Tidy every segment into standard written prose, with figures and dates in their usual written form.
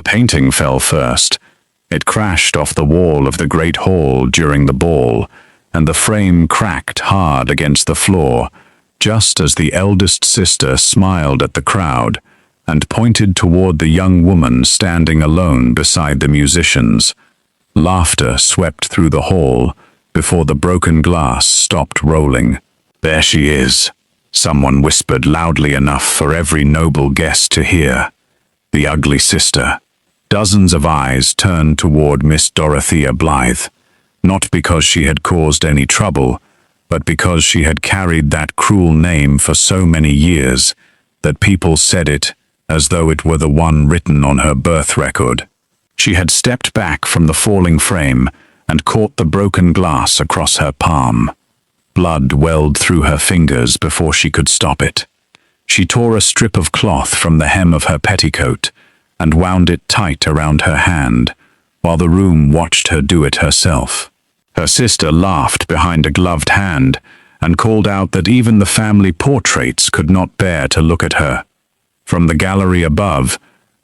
painting fell first. It crashed off the wall of the great hall during the ball, and the frame cracked hard against the floor, just as the eldest sister smiled at the crowd and pointed toward the young woman standing alone beside the musicians. Laughter swept through the hall before the broken glass stopped rolling. "There she is," someone whispered loudly enough for every noble guest to hear. "The ugly sister." Dozens of eyes turned toward Miss Dorothea Blythe, not because she had caused any trouble, but because she had carried that cruel name for so many years that people said it as though it were the one written on her birth record. She had stepped back from the falling frame and caught the broken glass across her palm. Blood welled through her fingers before she could stop it. She tore a strip of cloth from the hem of her petticoat and wound it tight around her hand, while the room watched her do it herself. Her sister laughed behind a gloved hand and called out that even the family portraits could not bear to look at her. From the gallery above,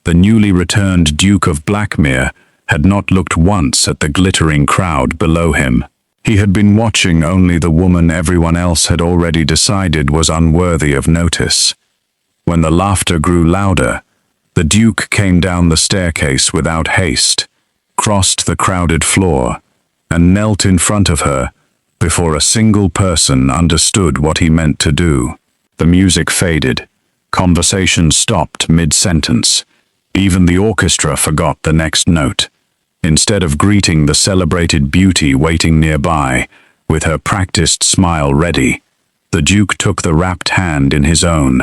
the newly returned Duke of Blackmir had not looked once at the glittering crowd below him. He had been watching only the woman everyone else had already decided was unworthy of notice. When the laughter grew louder, the Duke came down the staircase without haste, crossed the crowded floor, and knelt in front of her before a single person understood what he meant to do. The music faded. Conversation stopped mid-sentence. Even the orchestra forgot the next note. Instead of greeting the celebrated beauty waiting nearby, with her practiced smile ready, the Duke took the wrapped hand in his own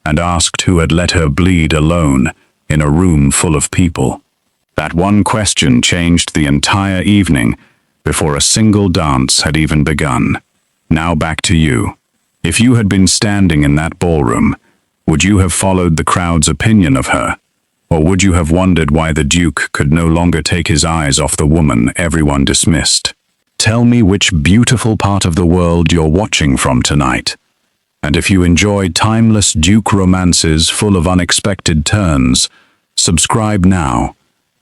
and asked who had let her bleed alone in a room full of people. That one question changed the entire evening before a single dance had even begun. Now back to you. If you had been standing in that ballroom, would you have followed the crowd's opinion of her? Or would you have wondered why the Duke could no longer take his eyes off the woman everyone dismissed? Tell me which beautiful part of the world you're watching from tonight. And if you enjoy timeless Duke romances full of unexpected turns, subscribe now,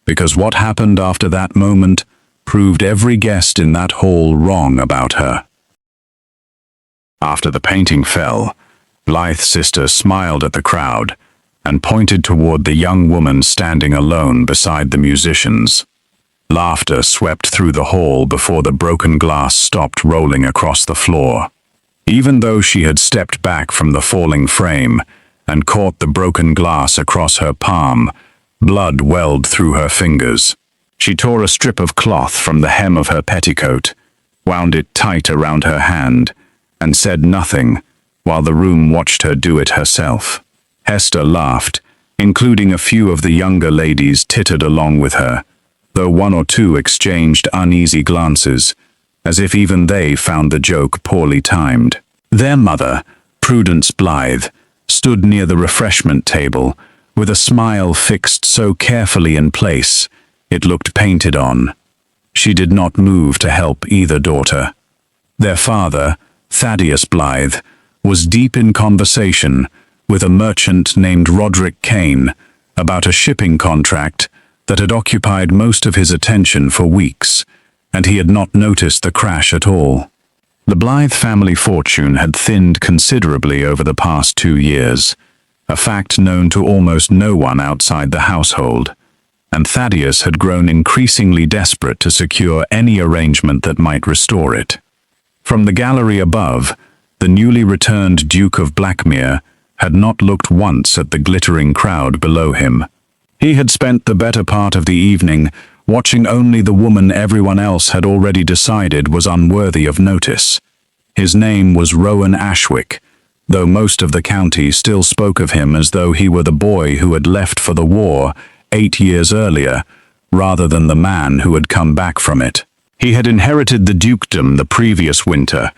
because what happened after that moment proved every guest in that hall wrong about her. After the painting fell, Blythe's sister smiled at the crowd and pointed toward the young woman standing alone beside the musicians. Laughter swept through the hall before the broken glass stopped rolling across the floor. Even though she had stepped back from the falling frame and caught the broken glass across her palm, blood welled through her fingers. She tore a strip of cloth from the hem of her petticoat, wound it tight around her hand, and said nothing, while the room watched her do it herself. Hester laughed, including a few of the younger ladies tittered along with her, though one or two exchanged uneasy glances, as if even they found the joke poorly timed. Their mother, Prudence Blythe, stood near the refreshment table, with a smile fixed so carefully in place it looked painted on. She did not move to help either daughter. Their father, Thaddeus Blythe, was deep in conversation with a merchant named Roderick Kane about a shipping contract that had occupied most of his attention for weeks, and he had not noticed the crash at all. The Blythe family fortune had thinned considerably over the past 2 years, a fact known to almost no one outside the household, and Thaddeus had grown increasingly desperate to secure any arrangement that might restore it. From the gallery above, the newly returned Duke of Blackmir had not looked once at the glittering crowd below him. He had spent the better part of the evening watching only the woman everyone else had already decided was unworthy of notice. His name was Rowan Ashwick, though most of the county still spoke of him as though he were the boy who had left for the war 8 years earlier, rather than the man who had come back from it. He had inherited the dukedom the previous winter,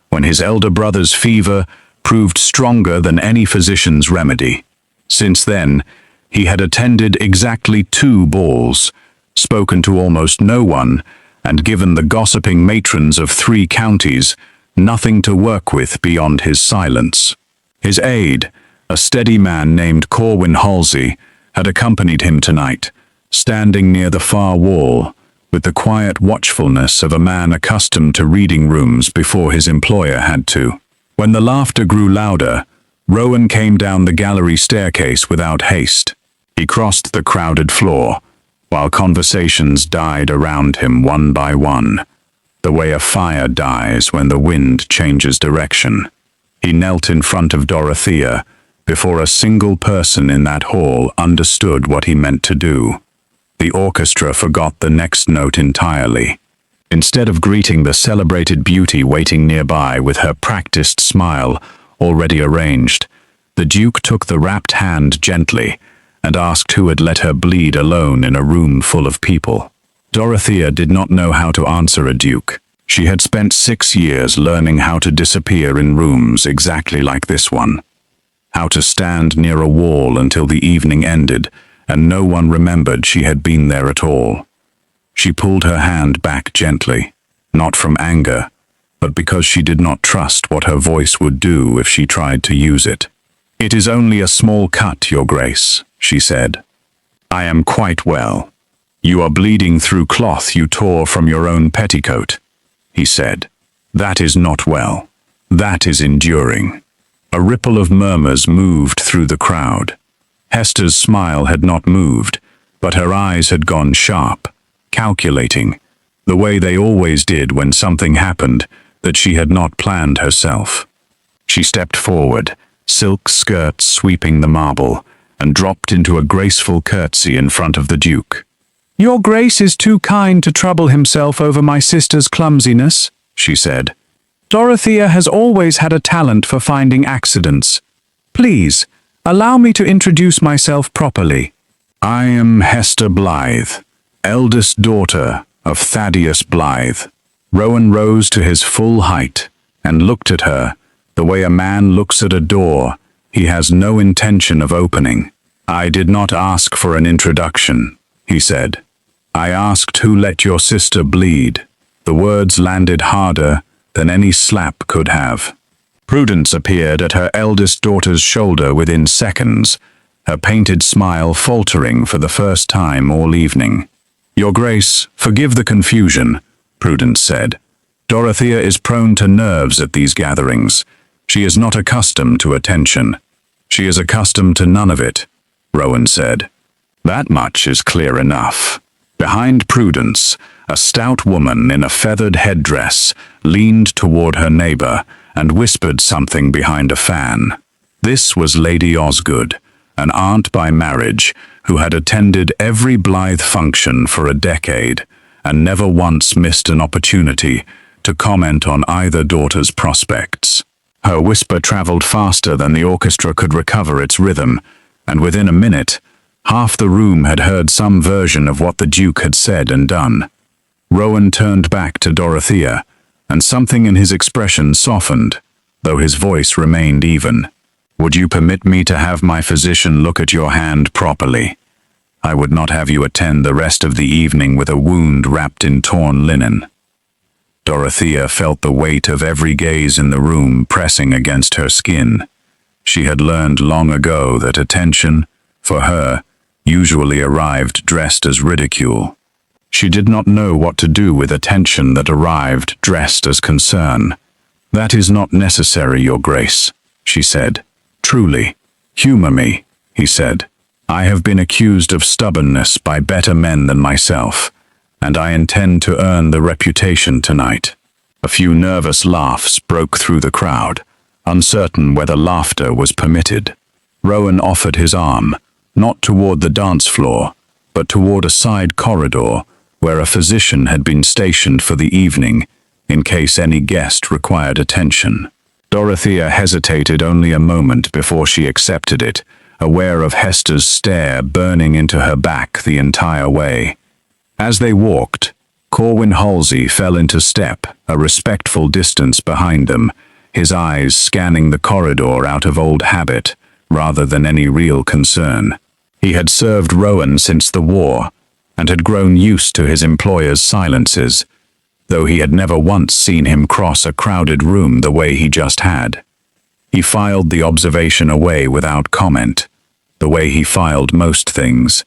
when his elder brother's fever proved stronger than any physician's remedy. Since then, he had attended exactly 2 balls, spoken to almost no one, and given the gossiping matrons of 3 counties nothing to work with beyond his silence. His aide, a steady man named Corwin Halsey, had accompanied him tonight, standing near the far wall, with the quiet watchfulness of a man accustomed to reading rooms before his employer had to. When the laughter grew louder, Rowan came down the gallery staircase without haste. He crossed the crowded floor, while conversations died around him one by one, the way a fire dies when the wind changes direction. He knelt in front of Dorothea, before a single person in that hall understood what he meant to do. The orchestra forgot the next note entirely. Instead of greeting the celebrated beauty waiting nearby with her practiced smile already arranged, the Duke took the wrapped hand gently and asked who had let her bleed alone in a room full of people. Dorothea did not know how to answer a duke. She had spent 6 years learning how to disappear in rooms exactly like this one. How to stand near a wall until the evening ended and no one remembered she had been there at all. She pulled her hand back gently, not from anger, but because she did not trust what her voice would do if she tried to use it. "It is only a small cut, Your Grace," she said. "I am quite well." "You are bleeding through cloth you tore from your own petticoat," he said. "That is not well. That is enduring." A ripple of murmurs moved through the crowd. Hester's smile had not moved, but her eyes had gone sharp, calculating, the way they always did when something happened that she had not planned herself. She stepped forward, silk skirts sweeping the marble, and dropped into a graceful curtsy in front of the Duke. "Your Grace is too kind to trouble himself over my sister's clumsiness," she said. "Dorothea has always had a talent for finding accidents. Please, allow me to introduce myself properly. I am Hester Blythe, eldest daughter of Thaddeus Blythe." Rowan rose to his full height and looked at her, the way a man looks at a door he has no intention of opening. "I did not ask for an introduction," he said. "I asked who let your sister bleed." The words landed harder than any slap could have. Prudence appeared at her eldest daughter's shoulder within seconds, her painted smile faltering for the first time all evening. "Your Grace, forgive the confusion," Prudence said. "Dorothea is prone to nerves at these gatherings. She is not accustomed to attention." "She is accustomed to none of it," Rowan said. "That much is clear enough." Behind Prudence, a stout woman in a feathered headdress leaned toward her neighbor and whispered something behind a fan. This was Lady Osgood, an aunt by marriage who had attended every Blythe function for a decade and never once missed an opportunity to comment on either daughter's prospects. Her whisper traveled faster than the orchestra could recover its rhythm, and within a minute, half the room had heard some version of what the Duke had said and done. Rowan turned back to Dorothea, and something in his expression softened, though his voice remained even. "Would you permit me to have my physician look at your hand properly? I would not have you attend the rest of the evening with a wound wrapped in torn linen." Dorothea felt the weight of every gaze in the room pressing against her skin. She had learned long ago that attention, for her, usually arrived dressed as ridicule. She did not know what to do with attention that arrived dressed as concern. "That is not necessary, Your Grace," she said. "Truly. Humor me," he said. "I have been accused of stubbornness by better men than myself, and I intend to earn the reputation tonight." A few nervous laughs broke through the crowd, uncertain whether laughter was permitted. Rowan offered his arm, not toward the dance floor, but toward a side corridor where a physician had been stationed for the evening in case any guest required attention. Dorothea hesitated only a moment before she accepted it, aware of Hester's stare burning into her back the entire way. As they walked, Corwin Halsey fell into step, a respectful distance behind them, his eyes scanning the corridor out of old habit rather than any real concern. He had served Rowan since the war, and had grown used to his employer's silences, though he had never once seen him cross a crowded room the way he just had. He filed the observation away without comment, the way he filed most things.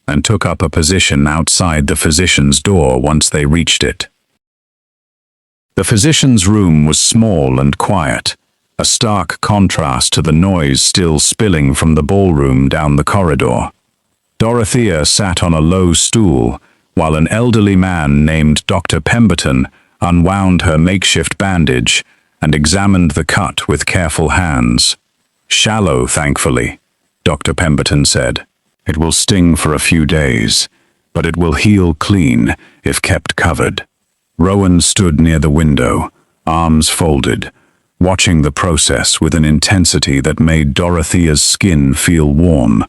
and took up a position outside the physician's door once they reached it. The physician's room was small and quiet, a stark contrast to the noise still spilling from the ballroom down the corridor. Dorothea sat on a low stool, while an elderly man named Dr. Pemberton unwound her makeshift bandage and examined the cut with careful hands. "Shallow, thankfully," Dr. Pemberton said. "It will sting for a few days, but it will heal clean if kept covered." Rowan stood near the window, arms folded, watching the process with an intensity that made Dorothea's skin feel warm,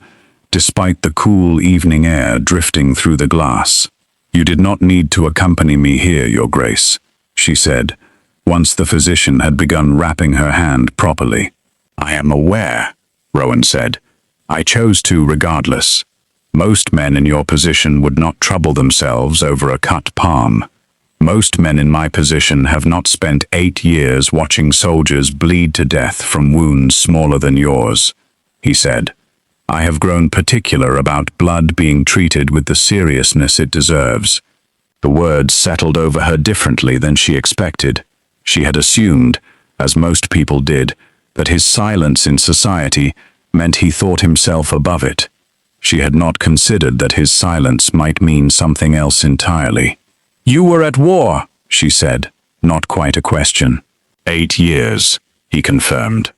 despite the cool evening air drifting through the glass. "You did not need to accompany me here, Your Grace," she said, once the physician had begun wrapping her hand properly. "I am aware," Rowan said. "I chose to regardless. Most men in your position would not trouble themselves over a cut palm. Most men in my position have not spent 8 years watching soldiers bleed to death from wounds smaller than yours," he said. "I have grown particular about blood being treated with the seriousness it deserves." The words settled over her differently than she expected. She had assumed, as most people did, that his silence in society meant he thought himself above it. She had not considered that his silence might mean something else entirely. "You were at war," she said, not quite a question. 8 years, he confirmed.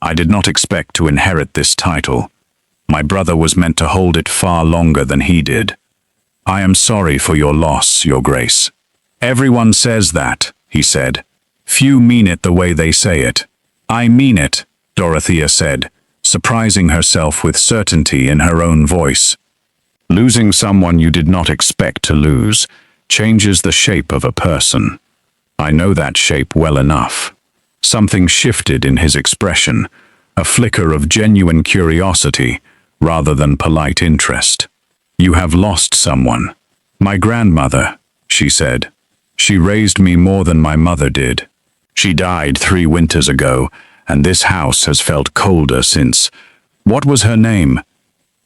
"I did not expect to inherit this title. My brother was meant to hold it far longer than he did. I am sorry for your loss, Your Grace." "Everyone says that," he said. "Few mean it the way they say it." "I mean it," Dorothea said, surprising herself with certainty in her own voice. "Losing someone you did not expect to lose changes the shape of a person. I know that shape well enough." Something shifted in his expression, a flicker of genuine curiosity rather than polite interest. "You have lost someone." "My grandmother," she said. "She raised me more than my mother did. She died 3 winters ago, and this house has felt colder since." "What was her name?"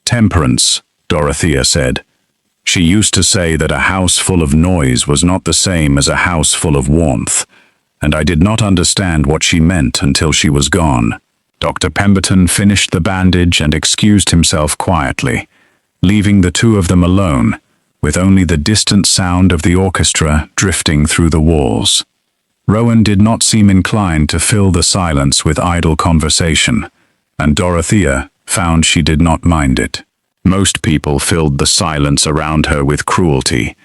"Temperance," Dorothea said. "She used to say that a house full of noise was not the same as a house full of warmth, and I did not understand what she meant until she was gone." Dr. Pemberton finished the bandage and excused himself quietly, leaving the two of them alone, with only the distant sound of the orchestra drifting through the walls. Rowan did not seem inclined to fill the silence with idle conversation, and Dorothea found she did not mind it. Most people filled the silence around her with cruelty.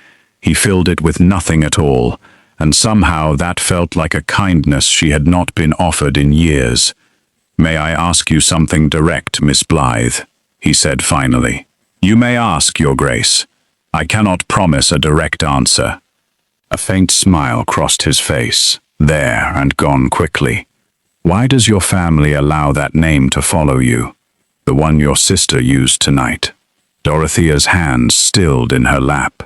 He filled it with nothing at all, and somehow that felt like a kindness she had not been offered in years. "May I ask you something direct, Miss Blythe?" he said finally. "You may ask, Your Grace. I cannot promise a direct answer." A faint smile crossed his face, there and gone quickly. "Why does your family allow that name to follow you? The one your sister used tonight?" Dorothea's hands stilled in her lap.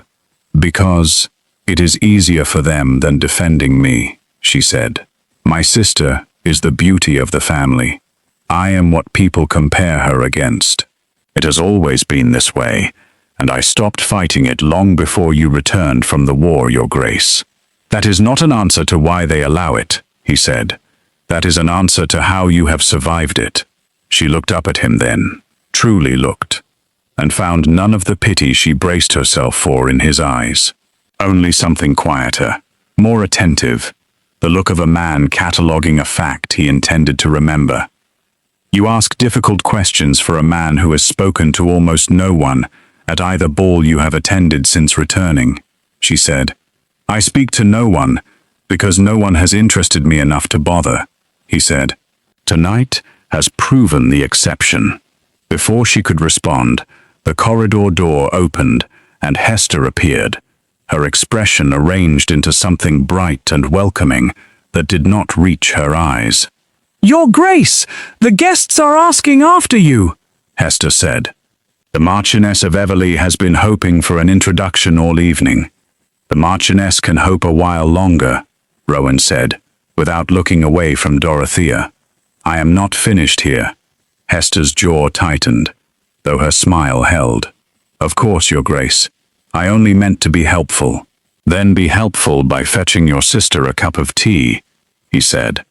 "Because it is easier for them than defending me," she said. "My sister is the beauty of the family. I am what people compare her against. It has always been this way, and I stopped fighting it long before you returned from the war, Your Grace." "That is not an answer to why they allow it," he said. "That is an answer to how you have survived it." She looked up at him then, truly looked, and found none of the pity she braced herself for in his eyes. Only something quieter, more attentive, the look of a man cataloguing a fact he intended to remember. "You ask difficult questions for a man who has spoken to almost no one at either ball you have attended since returning," she said. "I speak to no one because no one has interested me enough to bother," he said. "Tonight has proven the exception." Before she could respond, the corridor door opened and Hester appeared, her expression arranged into something bright and welcoming that did not reach her eyes. "Your Grace, the guests are asking after you," Hester said. "The Marchioness of Everley has been hoping for an introduction all evening. The Marchioness can hope a while longer," Rowan said, without looking away from Dorothea. "I am not finished here." Hester's jaw tightened, though her smile held. Of course, Your Grace. I only meant to be helpful. Then be helpful by fetching your sister a cup of tea, he said.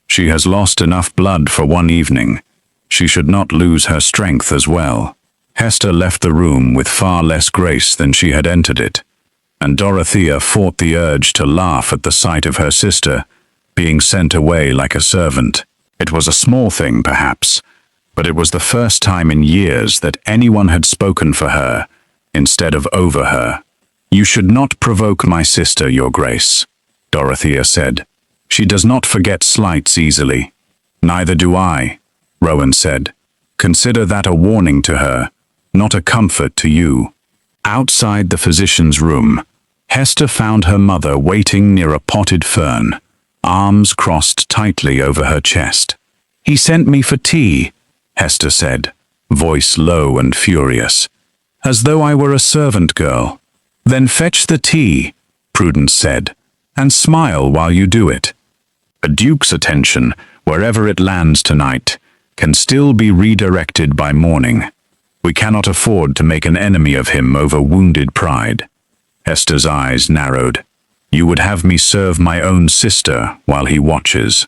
She has lost enough blood for one evening. She should not lose her strength as well. Hester left the room with far less grace than she had entered it, and Dorothea fought the urge to laugh at the sight of her sister being sent away like a servant. It was a small thing, perhaps, but it was the first time in years that anyone had spoken for her instead of over her. You should not provoke my sister, Your Grace, Dorothea said. She does not forget slights easily. Neither do I, Rowan said. Consider that a warning to her, not a comfort to you. Outside the physician's room, Hester found her mother waiting near a potted fern, arms crossed tightly over her chest. He sent me for tea, Hester said, voice low and furious, as though I were a servant girl. Then fetch the tea, Prudence said, and smile while you do it. A duke's attention, wherever it lands tonight, can still be redirected by morning. We cannot afford to make an enemy of him over wounded pride. Hester's eyes narrowed. You would have me serve my own sister while he watches.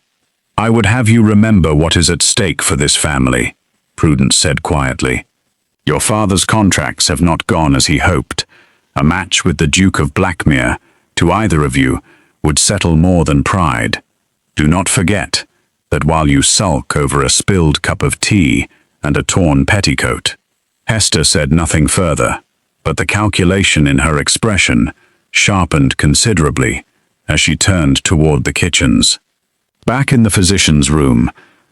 I would have you remember what is at stake for this family, Prudence said quietly. Your father's contracts have not gone as he hoped. A match with the Duke of Blackmir, to either of you, would settle more than pride. Do not forget that while you sulk over a spilled cup of tea and a torn petticoat. Hester said nothing further, but the calculation in her expression sharpened considerably as she turned toward the kitchens. Back in the physician's room,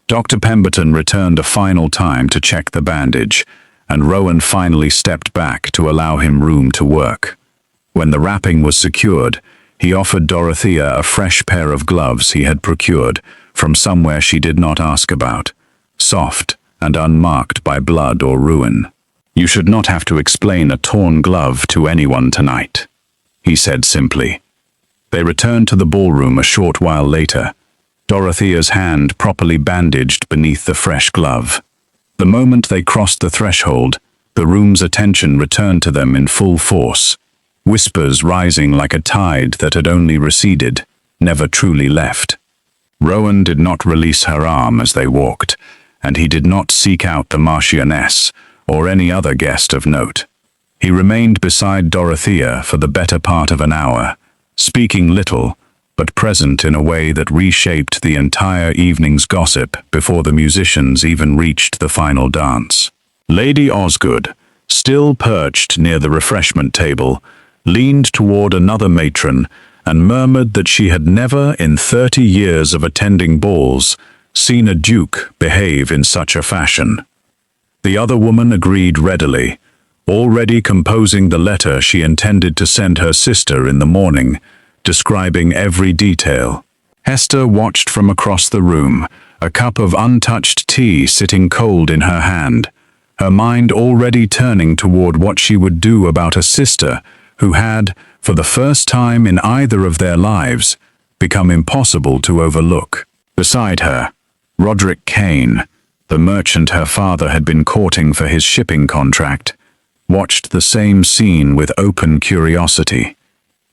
Dr. Pemberton returned a final time to check the bandage, and Rowan finally stepped back to allow him room to work. When the wrapping was secured, he offered Dorothea a fresh pair of gloves he had procured from somewhere she did not ask about, soft and unmarked by blood or ruin. You should not have to explain a torn glove to anyone tonight, he said simply. They returned to the ballroom a short while later, Dorothea's hand properly bandaged beneath the fresh glove. The moment they crossed the threshold, the room's attention returned to them in full force, whispers rising like a tide that had only receded, never truly left. Rowan did not release her arm as they walked, and he did not seek out the Marchioness or any other guest of note. He remained beside Dorothea for the better part of an hour, speaking little, but present in a way that reshaped the entire evening's gossip before the musicians even reached the final dance. Lady Osgood, still perched near the refreshment table, leaned toward another matron and murmured that she had never, in 30 years of attending balls, seen a duke behave in such a fashion. The other woman agreed readily, already composing the letter she intended to send her sister in the morning, describing every detail. Hester watched from across the room, a cup of untouched tea sitting cold in her hand, her mind already turning toward what she would do about a sister who had, for the first time in either of their lives, become impossible to overlook. Beside her, Roderick Kane, the merchant her father had been courting for his shipping contract, watched the same scene with open curiosity,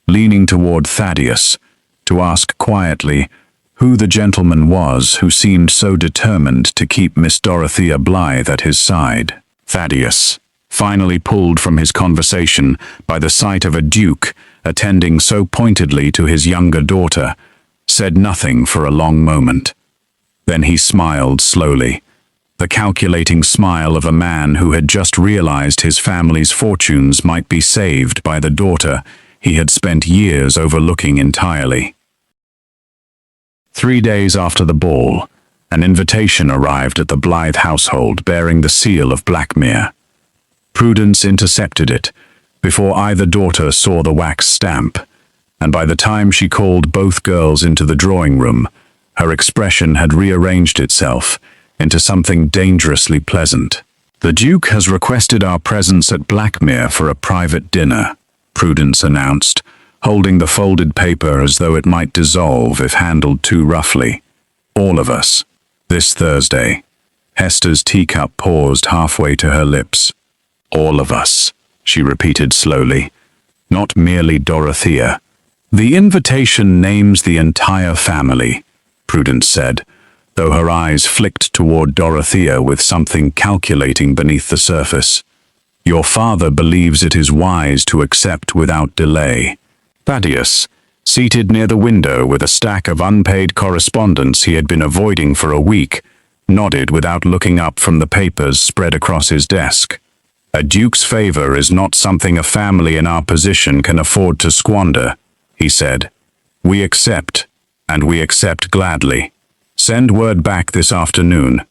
leaning toward Thaddeus to ask quietly who the gentleman was who seemed so determined to keep Miss Dorothea Blythe at his side. Thaddeus, finally pulled from his conversation by the sight of a duke attending so pointedly to his younger daughter, said nothing for a long moment. Then he smiled slowly, the calculating smile of a man who had just realized his family's fortunes might be saved by the daughter he had spent years overlooking entirely. 3 days after the ball, an invitation arrived at the Blythe household bearing the seal of Blackmir. Prudence intercepted it before either daughter saw the wax stamp, and by the time she called both girls into the drawing room, her expression had rearranged itself into something dangerously pleasant. The Duke has requested our presence at Blackmir for a private dinner, Prudence announced, holding the folded paper as though it might dissolve if handled too roughly. All of us, this Thursday. Hester's teacup paused halfway to her lips. All of us. she repeated slowly. Not merely Dorothea. The invitation names the entire family, Prudence said, though her eyes flicked toward Dorothea with something calculating beneath the surface. Your father believes it is wise to accept without delay. Thaddeus, seated near the window with a stack of unpaid correspondence he had been avoiding for a week, nodded without looking up from the papers spread across his desk. A duke's favor is not something a family in our position can afford to squander, he said. We accept, and we accept gladly. Send word back this afternoon.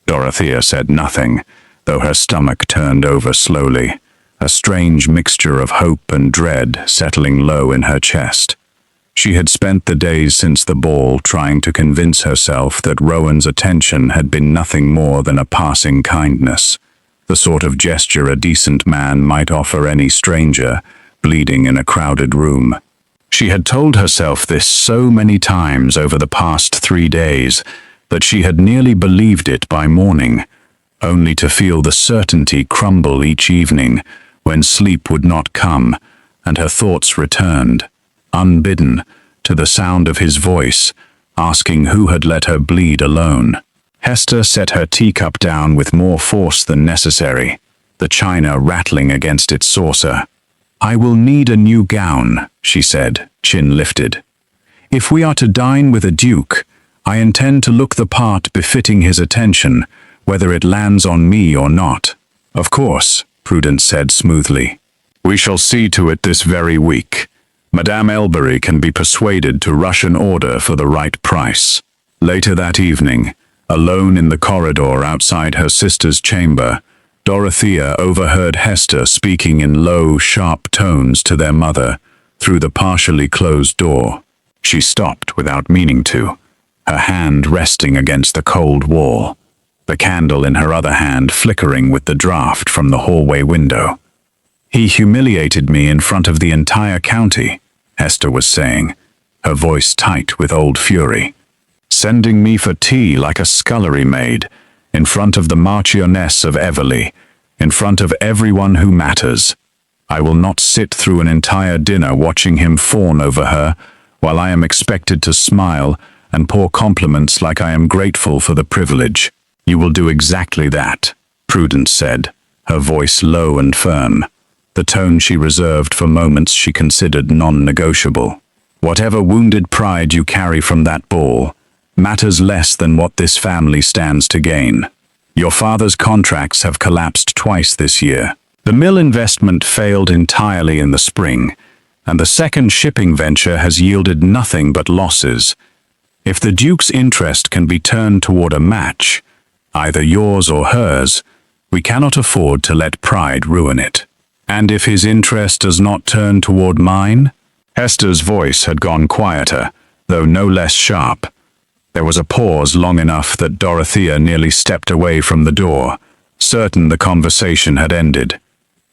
Dorothea said nothing, though her stomach turned over slowly, a strange mixture of hope and dread settling low in her chest. She had spent the days since the ball trying to convince herself that Rowan's attention had been nothing more than a passing kindness, the sort of gesture a decent man might offer any stranger, bleeding in a crowded room. She had told herself this so many times over the past 3 days that she had nearly believed it by morning, only to feel the certainty crumble each evening when sleep would not come and her thoughts returned, unbidden, to the sound of his voice, asking who had let her bleed alone. Hester set her teacup down with more force than necessary, the china rattling against its saucer. I will need a new gown, she said, chin lifted. If we are to dine with a duke, I intend to look the part befitting his attention, whether it lands on me or not. Of course, Prudence said smoothly. We shall see to it this very week. Madame Elbury can be persuaded to rush an order for the right price. Later that evening, alone in the corridor outside her sister's chamber, Dorothea overheard Hester speaking in low, sharp tones to their mother through the partially closed door. She stopped without meaning to, her hand resting against the cold wall, the candle in her other hand flickering with the draught from the hallway window. He humiliated me in front of the entire county, Hester was saying, her voice tight with old fury. Sending me for tea like a scullery maid, in front of the Marchioness of Everley, in front of everyone who matters. I will not sit through an entire dinner watching him fawn over her, while I am expected to smile and pour compliments like I am grateful for the privilege. You will do exactly that, Prudence said, her voice low and firm, the tone she reserved for moments she considered non-negotiable. Whatever wounded pride you carry from that ball matters less than what this family stands to gain. Your father's contracts have collapsed twice this year. The mill investment failed entirely in the spring, and the second shipping venture has yielded nothing but losses. If the Duke's interest can be turned toward a match, either yours or hers, we cannot afford to let pride ruin it. And if his interest does not turn toward mine? Hester's voice had gone quieter, though no less sharp. There was a pause long enough that Dorothea nearly stepped away from the door, certain the conversation had ended.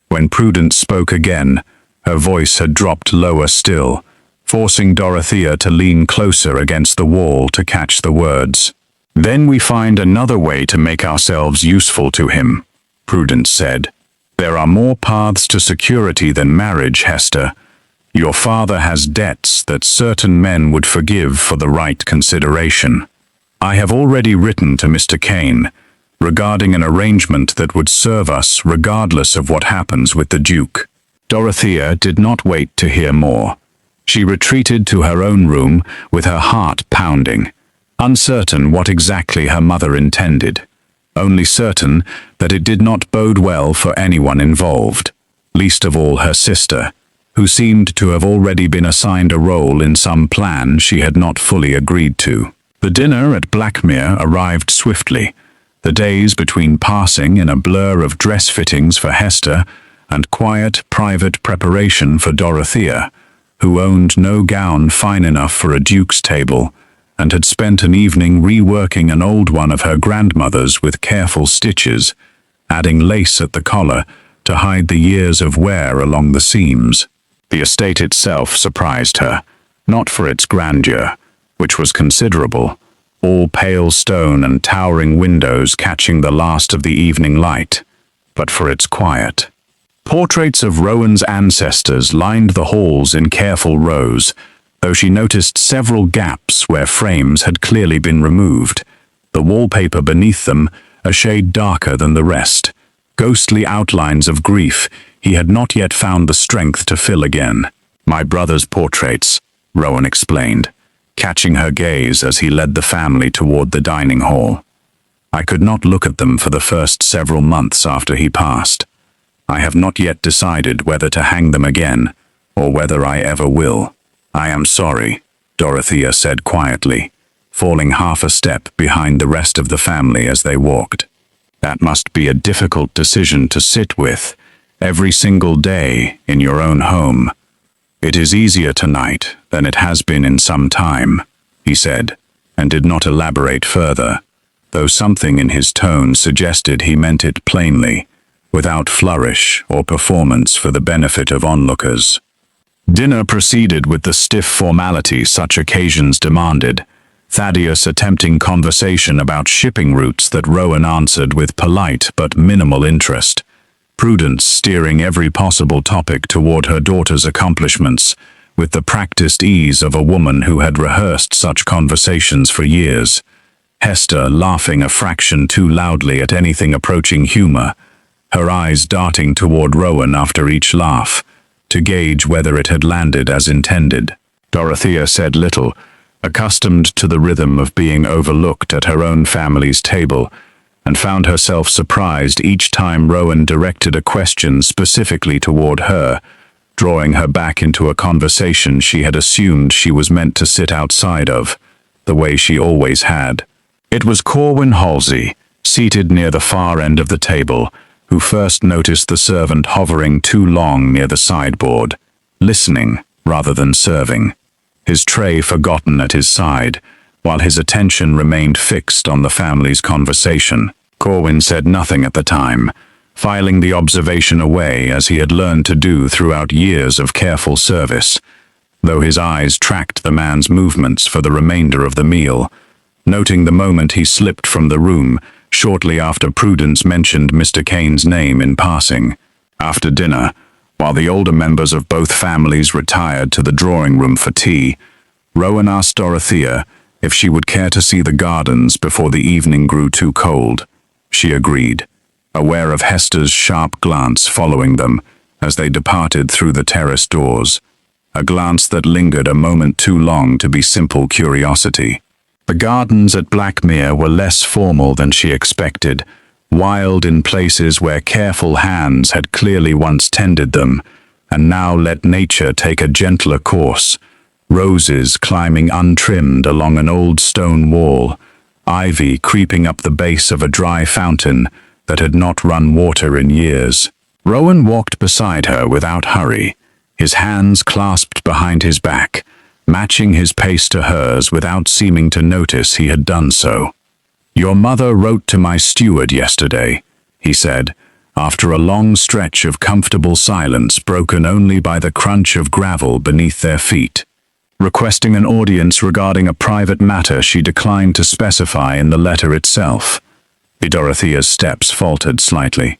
When Prudence spoke again, her voice had dropped lower still, forcing Dorothea to lean closer against the wall to catch the words. Then we find another way to make ourselves useful to him, Prudence said. There are more paths to security than marriage, Hester. Your father has debts that certain men would forgive for the right consideration. I have already written to Mr. Kane regarding an arrangement that would serve us regardless of what happens with the Duke. Dorothea did not wait to hear more. She retreated to her own room with her heart pounding, uncertain what exactly her mother intended, only certain that it did not bode well for anyone involved, least of all her sister, who seemed to have already been assigned a role in some plan she had not fully agreed to. The dinner at Blackmir arrived swiftly, the days between passing in a blur of dress fittings for Hester and quiet, private preparation for Dorothea, who owned no gown fine enough for a duke's table, and had spent an evening reworking an old one of her grandmother's with careful stitches, adding lace at the collar to hide the years of wear along the seams. The estate itself surprised her, not for its grandeur, which was considerable, all pale stone and towering windows catching the last of the evening light, but for its quiet. Portraits of Rowan's ancestors lined the halls in careful rows, though she noticed several gaps where frames had clearly been removed, the wallpaper beneath them a shade darker than the rest. Ghostly outlines of grief he had not yet found the strength to fill again. "My brother's portraits," Rowan explained, catching her gaze as he led the family toward the dining hall. "I could not look at them for the first several months after he passed. I have not yet decided whether to hang them again, or whether I ever will." "I am sorry," Dorothea said quietly, falling half a step behind the rest of the family as they walked. "That must be a difficult decision to sit with, every single day in your own home." "It is easier tonight than it has been in some time," he said, and did not elaborate further, though something in his tone suggested he meant it plainly, without flourish or performance for the benefit of onlookers. Dinner proceeded with the stiff formality such occasions demanded, Thaddeus attempting conversation about shipping routes that Rowan answered with polite but minimal interest, Prudence steering every possible topic toward her daughter's accomplishments, with the practiced ease of a woman who had rehearsed such conversations for years. Hester laughing a fraction too loudly at anything approaching humor, her eyes darting toward Rowan after each laugh, to gauge whether it had landed as intended. Dorothea said little, accustomed to the rhythm of being overlooked at her own family's table, and found herself surprised each time Rowan directed a question specifically toward her, drawing her back into a conversation she had assumed she was meant to sit outside of, the way she always had. It was Corwin Halsey, seated near the far end of the table, who first noticed the servant hovering too long near the sideboard, listening rather than serving, his tray forgotten at his side, while his attention remained fixed on the family's conversation. Corwin said nothing at the time, filing the observation away as he had learned to do throughout years of careful service, though his eyes tracked the man's movements for the remainder of the meal, noting the moment he slipped from the room shortly after Prudence mentioned Mr. Kane's name in passing. After dinner, while the older members of both families retired to the drawing room for tea, Rowan asked Dorothea if she would care to see the gardens before the evening grew too cold. She agreed, aware of Hester's sharp glance following them as they departed through the terrace doors, a glance that lingered a moment too long to be simple curiosity. The gardens at Blackmir were less formal than she expected, wild in places where careful hands had clearly once tended them, and now let nature take a gentler course, roses climbing untrimmed along an old stone wall, ivy creeping up the base of a dry fountain that had not run water in years. Rowan walked beside her without hurry, his hands clasped behind his back, matching his pace to hers without seeming to notice he had done so. "Your mother wrote to my steward yesterday," he said, after a long stretch of comfortable silence broken only by the crunch of gravel beneath their feet, requesting an audience regarding a private matter she declined to specify in the letter itself. Dorothea's steps faltered slightly.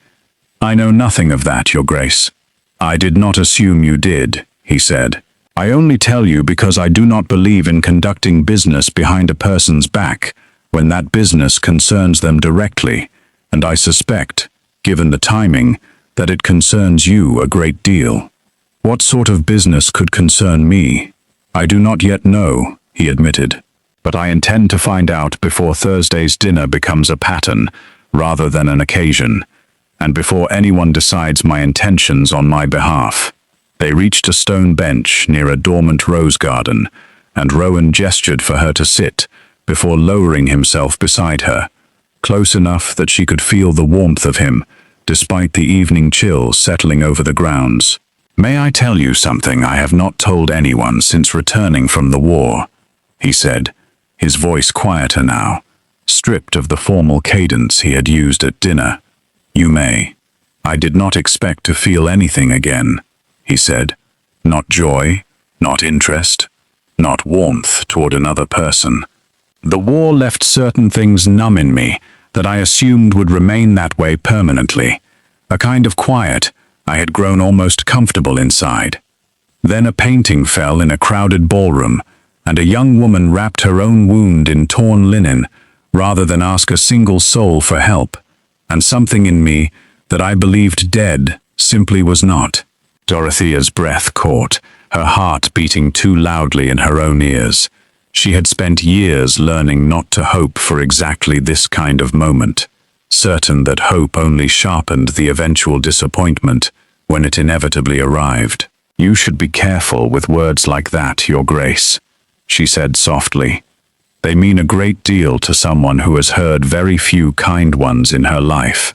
"I know nothing of that, Your Grace." "I did not assume you did," he said. "I only tell you because I do not believe in conducting business behind a person's back when that business concerns them directly, and I suspect, given the timing, that it concerns you a great deal." "What sort of business could concern me?" "I do not yet know," he admitted, "but I intend to find out before Thursday's dinner becomes a pattern rather than an occasion, and before anyone decides my intentions on my behalf." They reached a stone bench near a dormant rose garden, and Rowan gestured for her to sit, before lowering himself beside her, close enough that she could feel the warmth of him, despite the evening chill settling over the grounds. "May I tell you something I have not told anyone since returning from the war?" he said, his voice quieter now, stripped of the formal cadence he had used at dinner. "You may." "I did not expect to feel anything again," he said. "Not joy, not interest, not warmth toward another person. The war left certain things numb in me that I assumed would remain that way permanently. A kind of quiet, I had grown almost comfortable inside. Then a painting fell in a crowded ballroom, and a young woman wrapped her own wound in torn linen rather than ask a single soul for help, and something in me that I believed dead simply was not. Dorothea's breath caught, her heart beating too loudly in her own ears. She had spent years learning not to hope for exactly this kind of moment, certain that hope only sharpened the eventual disappointment when it inevitably arrived. "You should be careful with words like that, Your Grace," she said softly. "They mean a great deal to someone who has heard very few kind ones in her life."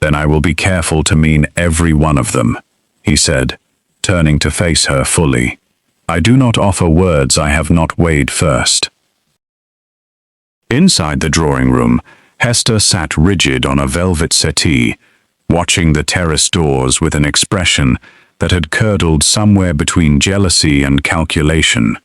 "Then I will be careful to mean every one of them," he said, turning to face her fully. "I do not offer words I have not weighed first." Inside the drawing room, Hester sat rigid on a velvet settee, watching the terrace doors with an expression that had curdled somewhere between jealousy and calculation.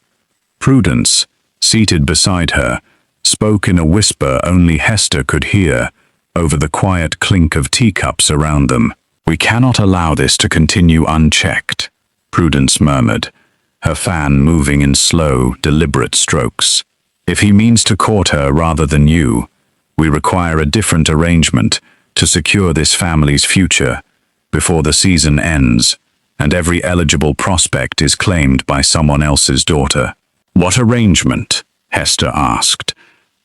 Prudence, seated beside her, spoke in a whisper only Hester could hear, over the quiet clink of teacups around them. "We cannot allow this to continue unchecked," Prudence murmured, her fan moving in slow, deliberate strokes. "If he means to court her rather than you, we require a different arrangement to secure this family's future before the season ends and every eligible prospect is claimed by someone else's daughter." "What arrangement?" Hester asked,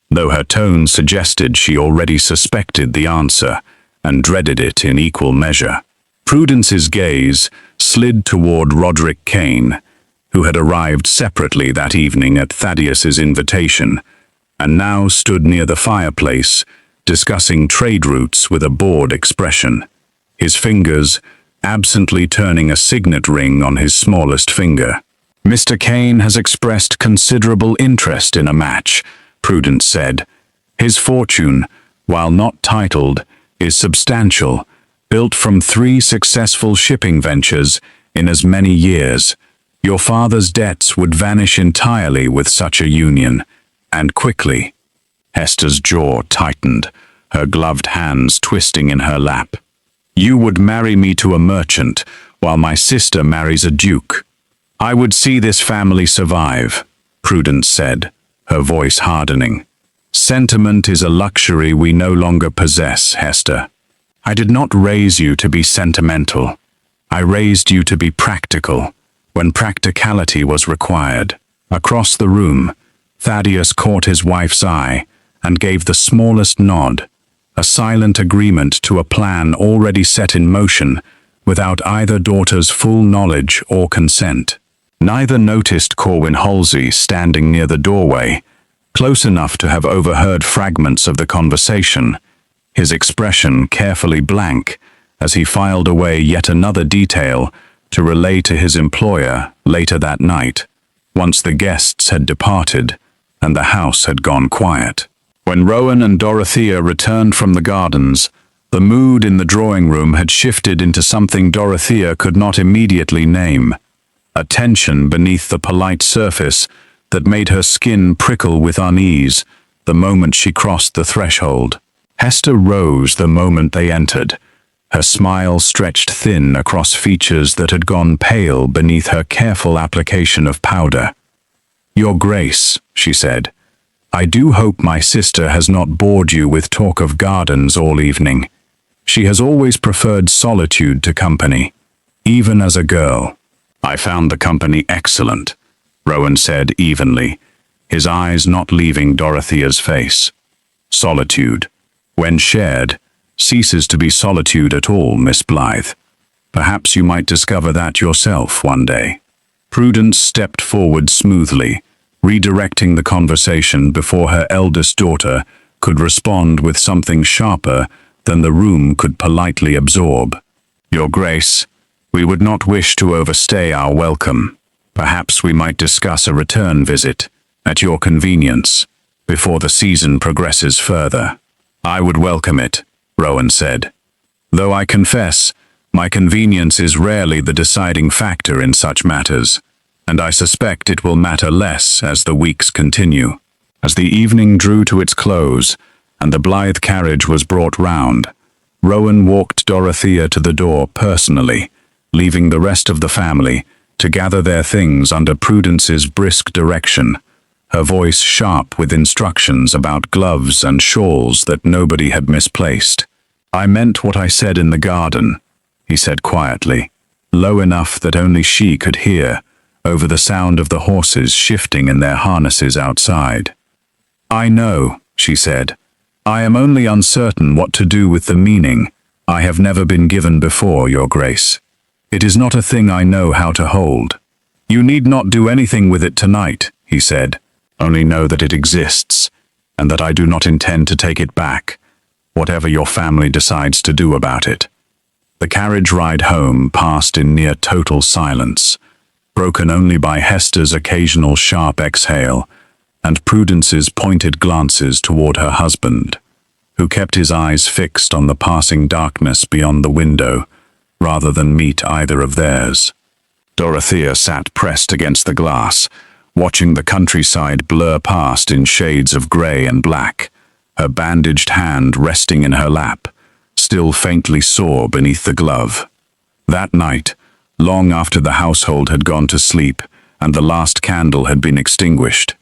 though her tone suggested she already suspected the answer and dreaded it in equal measure. Prudence's gaze slid toward Roderick Kane, who had arrived separately that evening at Thaddeus's invitation, and now stood near the fireplace, discussing trade routes with a bored expression, his fingers absently turning a signet ring on his smallest finger. "Mr. Kane has expressed considerable interest in a match," Prudence said. "His fortune, while not titled, is substantial, built from 3 successful shipping ventures in as many years. Your father's debts would vanish entirely with such a union, and quickly." Hester's jaw tightened, her gloved hands twisting in her lap. "You would marry me to a merchant, while my sister marries a duke. I would see this family survive," Prudence said, her voice hardening. "Sentiment is a luxury we no longer possess, Hester. I did not raise you to be sentimental. I raised you to be practical, when practicality was required." Across the room, Thaddeus caught his wife's eye and gave the smallest nod, a silent agreement to a plan already set in motion without either daughter's full knowledge or consent. Neither noticed Corwin Halsey standing near the doorway, close enough to have overheard fragments of the conversation, his expression carefully blank as he filed away yet another detail to relay to his employer later that night, once the guests had departed and the house had gone quiet. When Rowan and Dorothea returned from the gardens, the mood in the drawing room had shifted into something Dorothea could not immediately name, a tension beneath the polite surface that made her skin prickle with unease the moment she crossed the threshold. Hester rose the moment they entered, her smile stretched thin across features that had gone pale beneath her careful application of powder. "Your Grace," she said, "I do hope my sister has not bored you with talk of gardens all evening. She has always preferred solitude to company, even as a girl." "I found the company excellent," Rowan said evenly, his eyes not leaving Dorothea's face. "Solitude, when shared, ceases to be solitude at all, Miss Blythe. Perhaps you might discover that yourself one day." Prudence stepped forward smoothly, redirecting the conversation before her eldest daughter could respond with something sharper than the room could politely absorb. "Your Grace, we would not wish to overstay our welcome. Perhaps we might discuss a return visit, at your convenience, before the season progresses further." "I would welcome it," Rowan said, "though I confess, my convenience is rarely the deciding factor in such matters, and I suspect it will matter less as the weeks continue." As the evening drew to its close, and the Blythe carriage was brought round, Rowan walked Dorothea to the door personally, leaving the rest of the family to gather their things under Prudence's brisk direction, her voice sharp with instructions about gloves and shawls that nobody had misplaced. "I meant what I said in the garden," he said quietly, low enough that only she could hear, over the sound of the horses shifting in their harnesses outside. "I know," she said. "I am only uncertain what to do with the meaning I have never been given before, Your Grace. It is not a thing I know how to hold." "You need not do anything with it tonight," he said. "Only know that it exists, and that I do not intend to take it back, whatever your family decides to do about it." The carriage ride home passed in near total silence, broken only by Hester's occasional sharp exhale and Prudence's pointed glances toward her husband, who kept his eyes fixed on the passing darkness beyond the window, rather than meet either of theirs. Dorothea sat pressed against the glass, watching the countryside blur past in shades of grey and black, her bandaged hand resting in her lap, still faintly sore beneath the glove. That night, long after the household had gone to sleep and the last candle had been extinguished,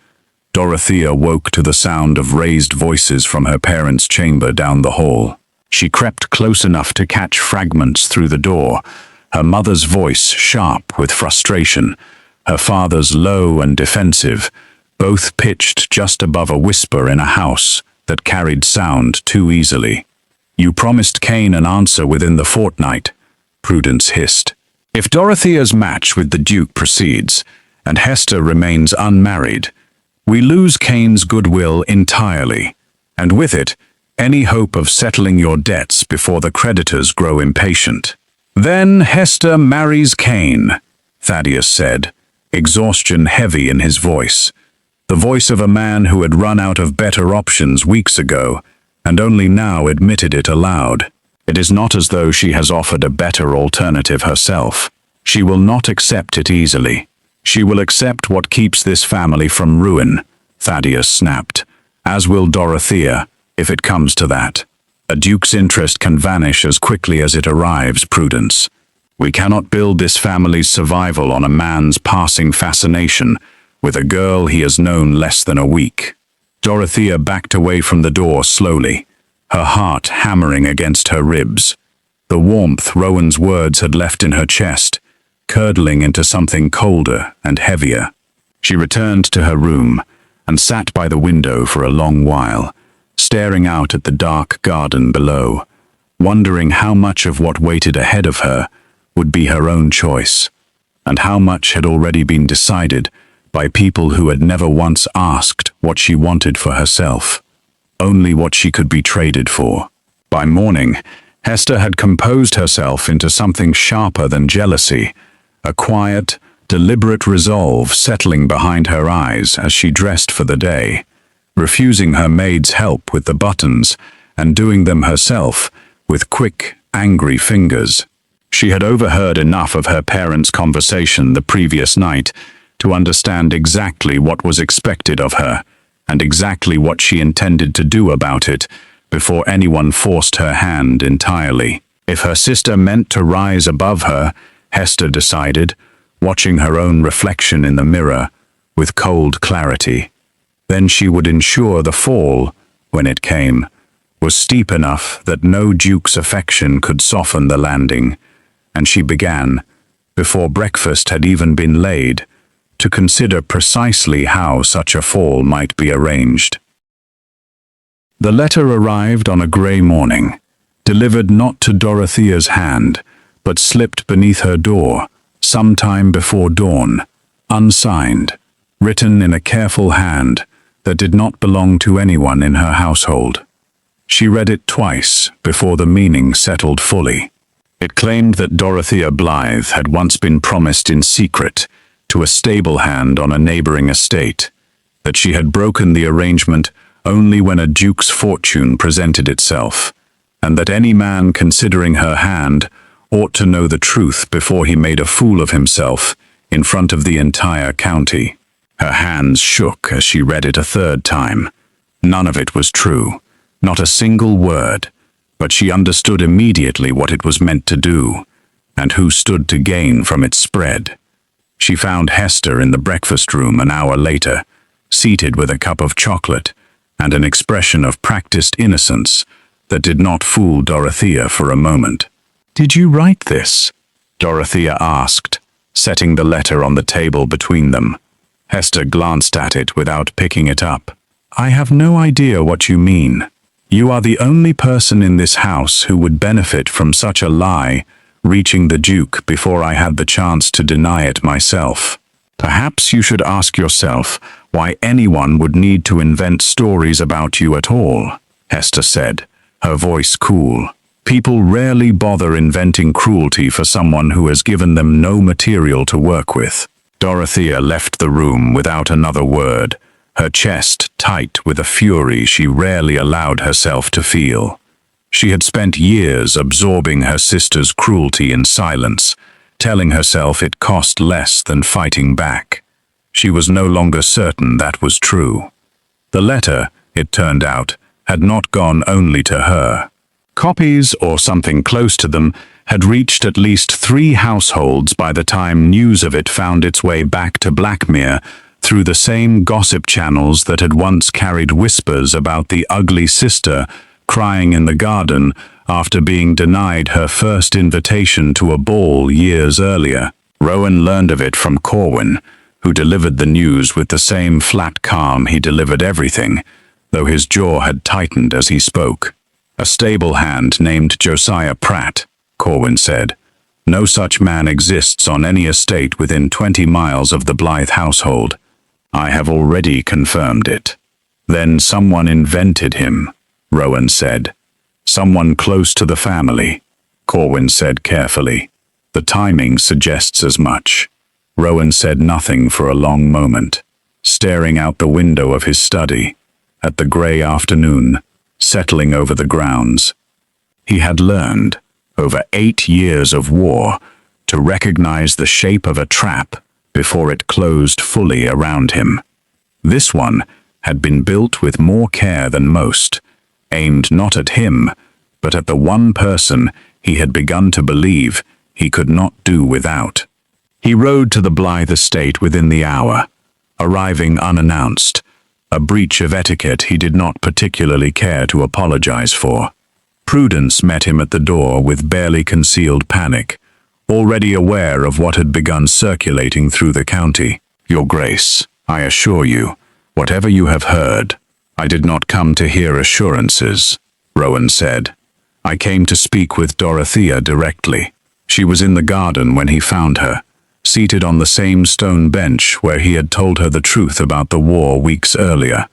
Dorothea woke to the sound of raised voices from her parents' chamber down the hall. She crept close enough to catch fragments through the door, her mother's voice sharp with frustration, her father's low and defensive, both pitched just above a whisper in a house that carried sound too easily. "You promised Kane an answer within the fortnight," Prudence hissed. "If Dorothea's match with the Duke proceeds, and Hester remains unmarried, we lose Kane's goodwill entirely, and with it, any hope of settling your debts before the creditors grow impatient." "Then Hester marries Kane," Thaddeus said, exhaustion heavy in his voice, the voice of a man who had run out of better options weeks ago, and only now admitted it aloud. "It is not as though she has offered a better alternative herself. She will not accept it easily. She will accept what keeps this family from ruin," Thaddeus snapped, "as will Dorothea, if it comes to that. A duke's interest can vanish as quickly as it arrives, Prudence. We cannot build this family's survival on a man's passing fascination with a girl he has known less than a week." Dorothea backed away from the door slowly, her heart hammering against her ribs. The warmth Rowan's words had left in her chest, curdling into something colder and heavier. She returned to her room and sat by the window for a long while, staring out at the dark garden below, wondering how much of what waited ahead of her would be her own choice, and how much had already been decided by people who had never once asked what she wanted for herself, only what she could be traded for. By morning, Hester had composed herself into something sharper than jealousy, a quiet, deliberate resolve settling behind her eyes as she dressed for the day, refusing her maid's help with the buttons and doing them herself with quick, angry fingers. She had overheard enough of her parents' conversation the previous night to understand exactly what was expected of her and exactly what she intended to do about it before anyone forced her hand entirely. If her sister meant to rise above her, Hester decided, watching her own reflection in the mirror with cold clarity, then she would ensure the fall, when it came, was steep enough that no duke's affection could soften the landing, and she began, before breakfast had even been laid, to consider precisely how such a fall might be arranged. The letter arrived on a grey morning, delivered not to Dorothea's hand, but slipped beneath her door, sometime before dawn, unsigned, written in a careful hand that did not belong to anyone in her household. She read it twice before the meaning settled fully. It claimed that Dorothea Blythe had once been promised in secret to a stable hand on a neighboring estate, that she had broken the arrangement only when a duke's fortune presented itself, and that any man considering her hand ought to know the truth before he made a fool of himself in front of the entire county. Her hands shook as she read it a third time. None of it was true, not a single word, but she understood immediately what it was meant to do, and who stood to gain from its spread. She found Hester in the breakfast room an hour later, seated with a cup of chocolate and an expression of practiced innocence that did not fool Dorothea for a moment. "Did you write this?" Dorothea asked, setting the letter on the table between them. Hester glanced at it without picking it up. "I have no idea what you mean. You are the only person in this house who would benefit from such a lie reaching the Duke before I had the chance to deny it myself. Perhaps you should ask yourself why anyone would need to invent stories about you at all," Hester said, her voice cool. "People rarely bother inventing cruelty for someone who has given them no material to work with." Dorothea left the room without another word, her chest tight with a fury she rarely allowed herself to feel. She had spent years absorbing her sister's cruelty in silence, telling herself it cost less than fighting back. She was no longer certain that was true. The letter, it turned out, had not gone only to her. Copies, or something close to them, had reached at least 3 households by the time news of it found its way back to Blackmir through the same gossip channels that had once carried whispers about the ugly sister crying in the garden after being denied her first invitation to a ball years earlier. Rowan learned of it from Corwin, who delivered the news with the same flat calm he delivered everything, though his jaw had tightened as he spoke. "A stable hand named Josiah Pratt," Corwin said. "No such man exists on any estate within 20 miles of the Blythe household. I have already confirmed it." "Then someone invented him," Rowan said. "Someone close to the family," Corwin said carefully. "The timing suggests as much." Rowan said nothing for a long moment, staring out the window of his study, at the grey afternoon, settling over the grounds. He had learned, over 8 years of war, to recognize the shape of a trap before it closed fully around him. This one had been built with more care than most, aimed not at him, but at the one person he had begun to believe he could not do without. He rode to the Blythe estate within the hour, arriving unannounced, a breach of etiquette he did not particularly care to apologize for. Prudence met him at the door with barely concealed panic, already aware of what had begun circulating through the county. "Your Grace, I assure you, whatever you have heard, I did not come to hear assurances," Rowan said. "I came to speak with Dorothea directly. She was in the garden when he found her, seated on the same stone bench where he had told her the truth about the war weeks earlier,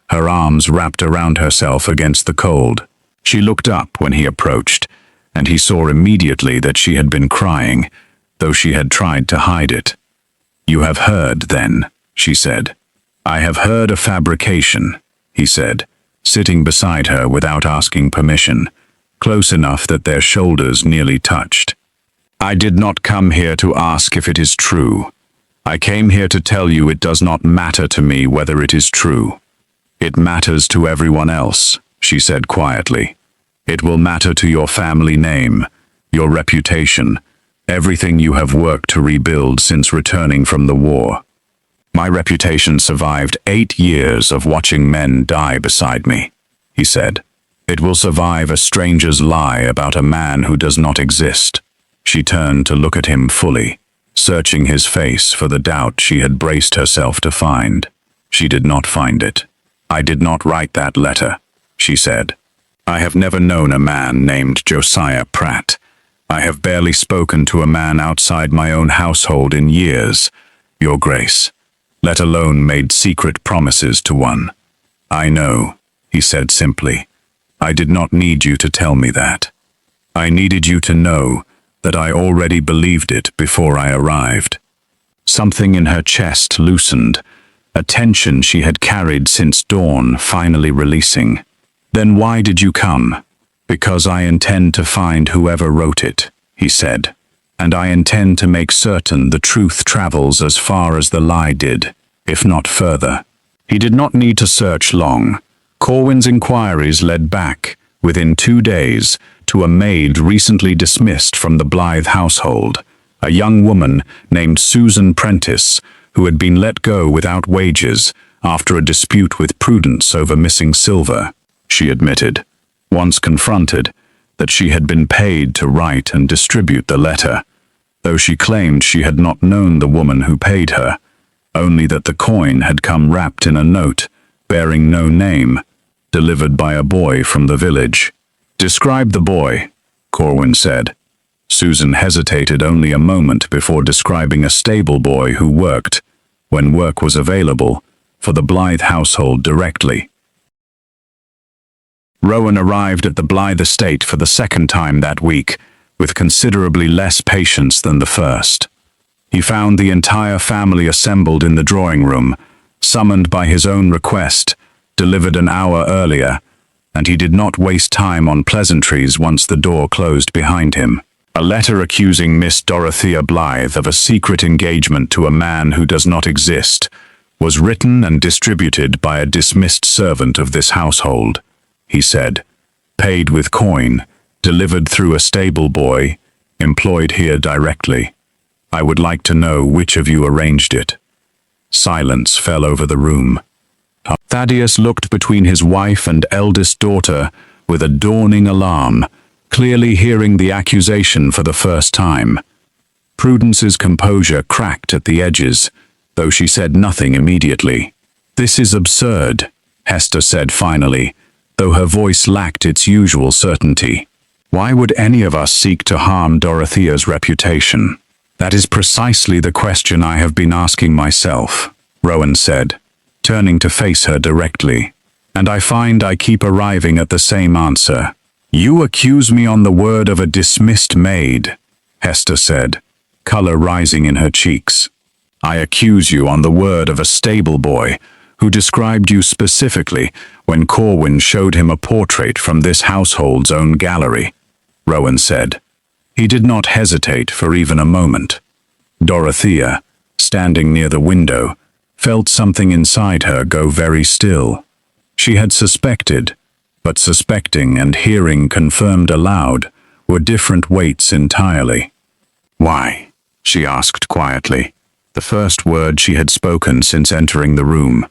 her arms wrapped around herself against the cold. She looked up when he approached, and he saw immediately that she had been crying, though she had tried to hide it. "You have heard, then," she said. "I have heard a fabrication," he said, sitting beside her without asking permission, close enough that their shoulders nearly touched. "I did not come here to ask if it is true. I came here to tell you it does not matter to me whether it is true. It matters to everyone else," she said quietly. "It will matter to your family name, your reputation, everything you have worked to rebuild since returning from the war. My reputation survived 8 years of watching men die beside me," he said. "It will survive a stranger's lie about a man who does not exist." She turned to look at him fully, searching his face for the doubt she had braced herself to find. She did not find it. "I did not write that letter," she said. "I have never known a man named Josiah Pratt. I have barely spoken to a man outside my own household in years, Your Grace, let alone made secret promises to one." "I know," he said simply. "I did not need you to tell me that. I needed you to know that I already believed it before I arrived." Something in her chest loosened, a tension she had carried since dawn finally releasing. "Then why did you come?" "Because I intend to find whoever wrote it," he said. "And I intend to make certain the truth travels as far as the lie did, if not further." He did not need to search long. Corwin's inquiries led back, within 2 days, to a maid recently dismissed from the Blythe household, a young woman named Susan Prentice, who had been let go without wages after a dispute with Prudence over missing silver. She admitted, once confronted, that she had been paid to write and distribute the letter, though she claimed she had not known the woman who paid her, only that the coin had come wrapped in a note bearing no name, delivered by a boy from the village. "Describe the boy," Corwin said. Susan hesitated only a moment before describing a stable boy who worked, when work was available, for the Blythe household directly. Rowan arrived at the Blythe estate for the second time that week, with considerably less patience than the first. He found the entire family assembled in the drawing room, summoned by his own request, delivered an hour earlier, and he did not waste time on pleasantries once the door closed behind him. A letter accusing Miss Dorothea Blythe of a secret engagement to a man who does not exist was written and distributed by a dismissed servant of this household, he said, paid with coin, delivered through a stable boy, employed here directly. I would like to know which of you arranged it. Silence fell over the room. Thaddeus looked between his wife and eldest daughter with a dawning alarm, clearly hearing the accusation for the first time. Prudence's composure cracked at the edges, though she said nothing immediately. "This is absurd," Hester said finally, though her voice lacked its usual certainty. "Why would any of us seek to harm Dorothea's reputation?" "That is precisely the question I have been asking myself," Rowan said, turning to face her directly. "And I find I keep arriving at the same answer." "You accuse me on the word of a dismissed maid," Hester said, color rising in her cheeks. "I accuse you on the word of a stable boy who described you specifically when Corwin showed him a portrait from this household's own gallery," Rowan said. He did not hesitate for even a moment. Dorothea, standing near the window, felt something inside her go very still. She had suspected, but suspecting and hearing confirmed aloud were different weights entirely. "Why?" she asked quietly, the first word she had spoken since entering the room.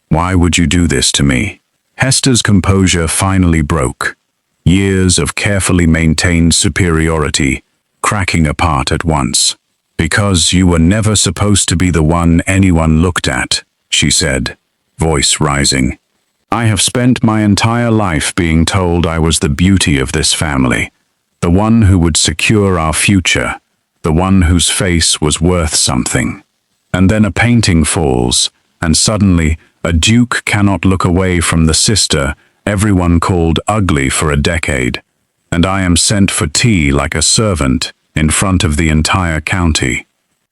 "Why would you do this to me?" Hester's composure finally broke, years of carefully maintained superiority cracking apart at once. "Because you were never supposed to be the one anyone looked at," she said, voice rising. "I have spent my entire life being told I was the beauty of this family, the one who would secure our future, the one whose face was worth something. And then a painting falls, and suddenly a duke cannot look away from the sister everyone called ugly for a decade, and I am sent for tea like a servant in front of the entire county."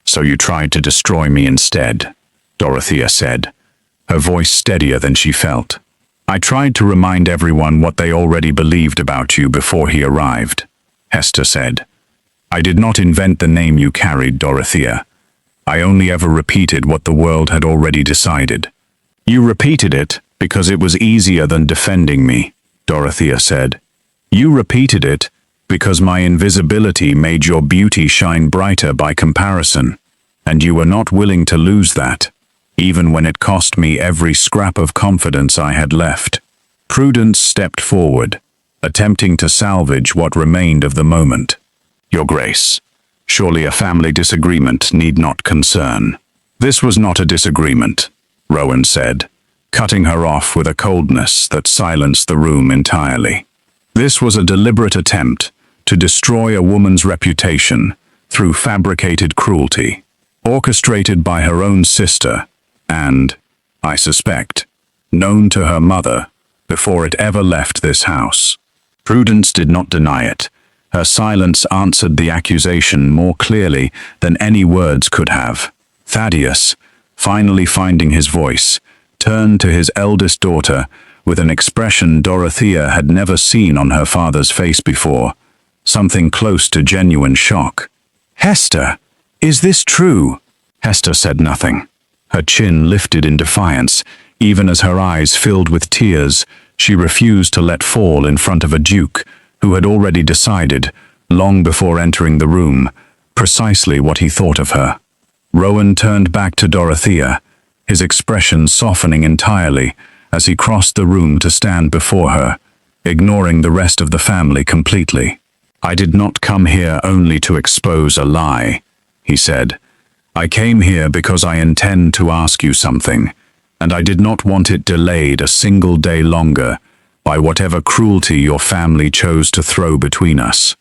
"So you tried to destroy me instead," Dorothea said, her voice steadier than she felt. "I tried to remind everyone what they already believed about you before he arrived," Hester said. "I did not invent the name you carried, Dorothea. I only ever repeated what the world had already decided." "You repeated it because it was easier than defending me," Dorothea said. "You repeated it because my invisibility made your beauty shine brighter by comparison, and you were not willing to lose that, even when it cost me every scrap of confidence I had left." Prudence stepped forward, attempting to salvage what remained of the moment. "Your Grace, surely a family disagreement need not concern." "This was not a disagreement," Rowan said, cutting her off with a coldness that silenced the room entirely. "This was a deliberate attempt to destroy a woman's reputation through fabricated cruelty, orchestrated by her own sister, and, I suspect, known to her mother before it ever left this house." Prudence did not deny it. Her silence answered the accusation more clearly than any words could have. Thaddeus, finally finding his voice, turned to his eldest daughter with an expression Dorothea had never seen on her father's face before, something close to genuine shock. "Hester, is this true?" Hester said nothing. Her chin lifted in defiance, even as her eyes filled with tears, she refused to let fall in front of a duke who had already decided, long before entering the room, precisely what he thought of her. Rowan turned back to Dorothea, his expression softening entirely as he crossed the room to stand before her, ignoring the rest of the family completely. "I did not come here only to expose a lie," he said. "I came here because I intend to ask you something, and I did not want it delayed a single day longer by whatever cruelty your family chose to throw between us."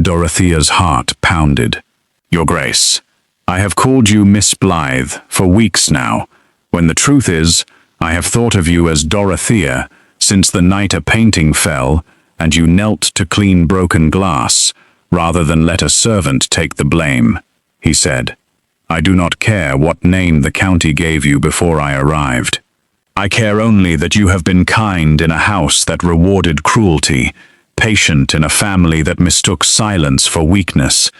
Dorothea's heart pounded. "Your Grace, I have called you Miss Blythe for weeks now, when the truth is, I have thought of you as Dorothea since the night a painting fell and you knelt to clean broken glass, rather than let a servant take the blame," he said. "I do not care what name the county gave you before I arrived. I care only that you have been kind in a house that rewarded cruelty, patient in a family that mistook silence for weakness,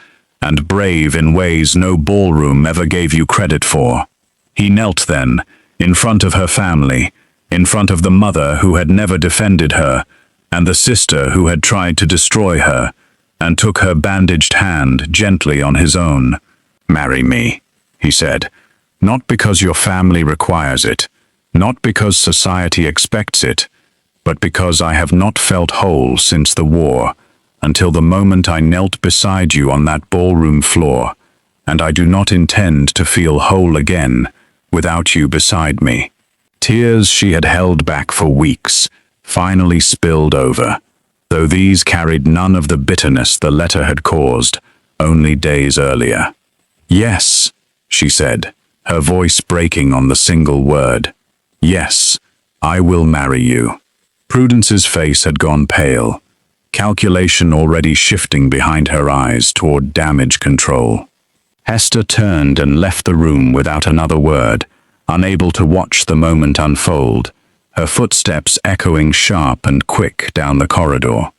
and brave in ways no ballroom ever gave you credit for." He knelt then, in front of her family, in front of the mother who had never defended her, and the sister who had tried to destroy her, and took her bandaged hand gently on his own. "Marry me," he said, "not because your family requires it, not because society expects it, but because I have not felt whole since the war, until the moment I knelt beside you on that ballroom floor, and I do not intend to feel whole again without you beside me." Tears she had held back for weeks finally spilled over, though these carried none of the bitterness the letter had caused only days earlier. "Yes," she said, her voice breaking on the single word. "Yes, I will marry you." Prudence's face had gone pale, calculation already shifting behind her eyes toward damage control. Hester turned and left the room without another word, unable to watch the moment unfold, her footsteps echoing sharp and quick down the corridor.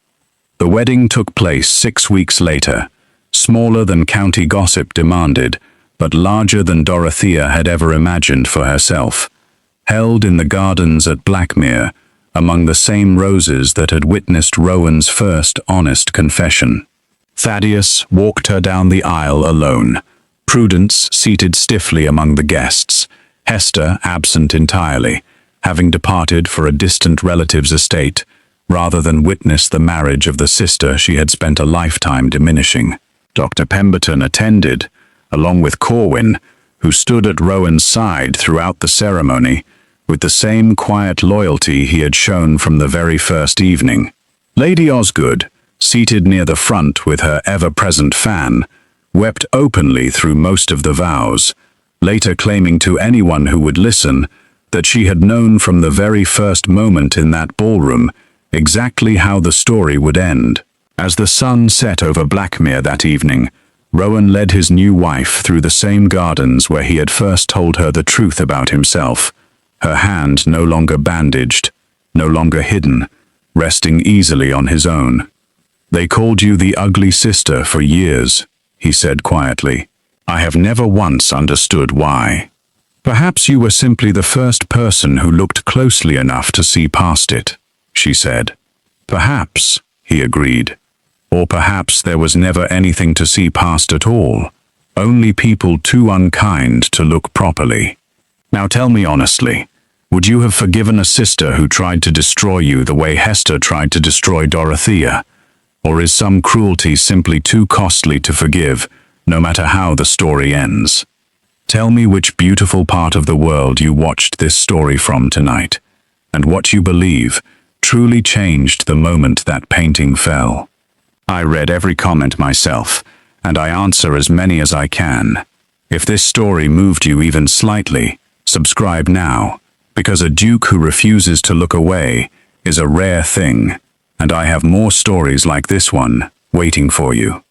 The wedding took place 6 weeks later, smaller than county gossip demanded, but larger than Dorothea had ever imagined for herself, held in the gardens at Blackmir, among the same roses that had witnessed Rowan's first honest confession. Thaddeus walked her down the aisle alone, Prudence seated stiffly among the guests, Hester absent entirely, having departed for a distant relative's estate, rather than witness the marriage of the sister she had spent a lifetime diminishing. Dr. Pemberton attended, along with Corwin, who stood at Rowan's side throughout the ceremony, with the same quiet loyalty he had shown from the very first evening. Lady Osgood, seated near the front with her ever-present fan, wept openly through most of the vows, later claiming to anyone who would listen that she had known from the very first moment in that ballroom exactly how the story would end. As the sun set over Blackmir that evening, Rowan led his new wife through the same gardens where he had first told her the truth about himself, her hand no longer bandaged, no longer hidden, resting easily on his own. "They called you the ugly sister for years," he said quietly. "I have never once understood why. Perhaps you were simply the first person who looked closely enough to see past it," she said. "Perhaps," he agreed. "Or perhaps there was never anything to see past at all, only people too unkind to look properly. Now tell me honestly, would you have forgiven a sister who tried to destroy you the way Hester tried to destroy Dorothea? Or is some cruelty simply too costly to forgive, no matter how the story ends? Tell me which beautiful part of the world you watched this story from tonight, and what you believe truly changed the moment that painting fell." I read every comment myself, and I answer as many as I can. If this story moved you even slightly, subscribe now, because a duke who refuses to look away is a rare thing, and I have more stories like this one waiting for you.